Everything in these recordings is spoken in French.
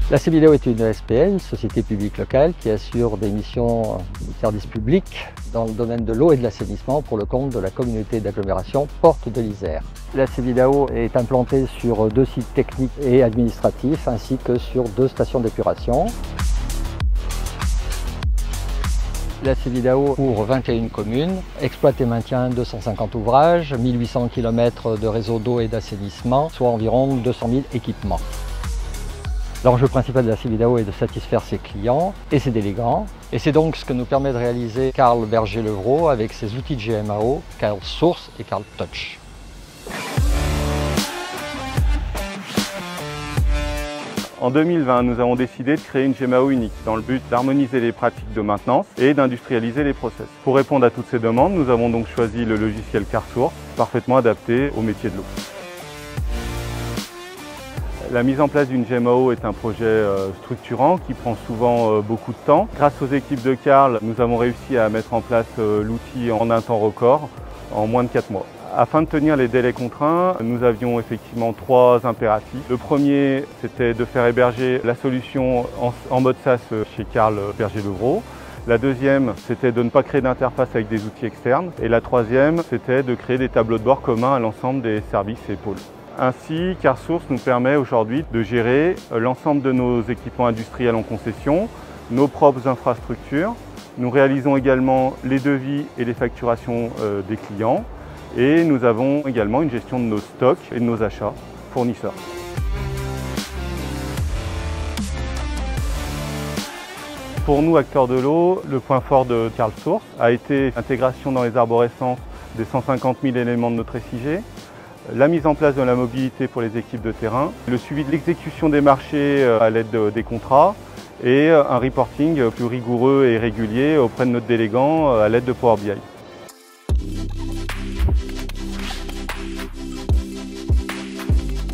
La CVideo est une SPL, société publique locale, qui assure des missions de service public dans le domaine de l'eau et de l'assainissement pour le compte de la communauté d'agglomération Porte de l'Isère. La CVideo est implantée sur 2 sites techniques et administratifs ainsi que sur 2 stations d'épuration. La CVideo couvre 21 communes, exploite et maintient 250 ouvrages, 1800 km de réseau d'eau et d'assainissement, soit environ 200 000 équipements. L'enjeu principal de la CVideo est de satisfaire ses clients et ses délégants. Et c'est donc ce que nous permet de réaliser Carl Berger-Levrault avec ses outils de GMAO, Carl Source et Carl Touch. En 2020, nous avons décidé de créer une GMAO unique dans le but d'harmoniser les pratiques de maintenance et d'industrialiser les process. Pour répondre à toutes ces demandes, nous avons donc choisi le logiciel CarSource, parfaitement adapté au métier de l'eau. La mise en place d'une GMAO est un projet structurant qui prend souvent beaucoup de temps. Grâce aux équipes de Carl, nous avons réussi à mettre en place l'outil en un temps record, en moins de 4 mois. Afin de tenir les délais contraints, nous avions effectivement 3 impératifs. Le premier, c'était de faire héberger la solution en mode SaaS chez Carl Berger-Levrault. La deuxième, c'était de ne pas créer d'interface avec des outils externes. Et la troisième, c'était de créer des tableaux de bord communs à l'ensemble des services et pôles. Ainsi, CarSource nous permet aujourd'hui de gérer l'ensemble de nos équipements industriels en concession, nos propres infrastructures. Nous réalisons également les devis et les facturations des clients. Et nous avons également une gestion de nos stocks et de nos achats fournisseurs. Pour nous, acteurs de l'eau, le point fort de CarSource a été l'intégration dans les arborescences des 150 000 éléments de notre SIG, la mise en place de la mobilité pour les équipes de terrain, le suivi de l'exécution des marchés à l'aide des contrats et un reporting plus rigoureux et régulier auprès de notre délégant à l'aide de Power BI.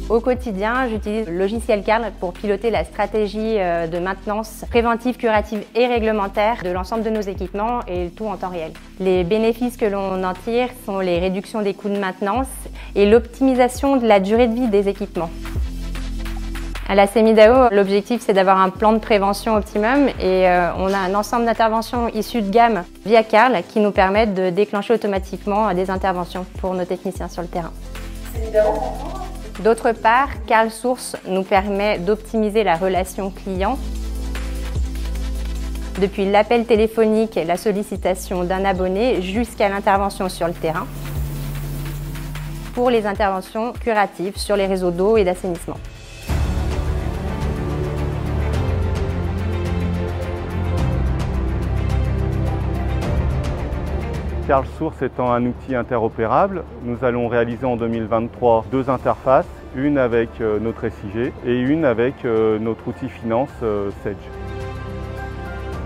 Au quotidien, j'utilise le logiciel Carl pour piloter la stratégie de maintenance préventive, curative et réglementaire de l'ensemble de nos équipements et tout en temps réel. Les bénéfices que l'on en tire sont les réductions des coûts de maintenance et l'optimisation de la durée de vie des équipements. À la CVideo, l'objectif c'est d'avoir un plan de prévention optimum et on a un ensemble d'interventions issues de gamme via Carl qui nous permettent de déclencher automatiquement des interventions pour nos techniciens sur le terrain. D'autre part, CarSource nous permet d'optimiser la relation client. Depuis l'appel téléphonique et la sollicitation d'un abonné jusqu'à l'intervention sur le terrain pour les interventions curatives sur les réseaux d'eau et d'assainissement. CarSource étant un outil interopérable, nous allons réaliser en 2023 2 interfaces, une avec notre SIG et une avec notre outil finance Sage.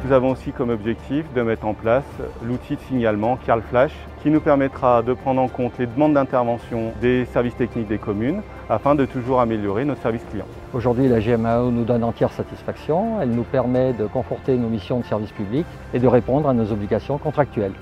Nous avons aussi comme objectif de mettre en place l'outil de signalement Carl Flash qui nous permettra de prendre en compte les demandes d'intervention des services techniques des communes afin de toujours améliorer notre service client. Aujourd'hui, la GMAO nous donne entière satisfaction. Elle nous permet de conforter nos missions de service public et de répondre à nos obligations contractuelles.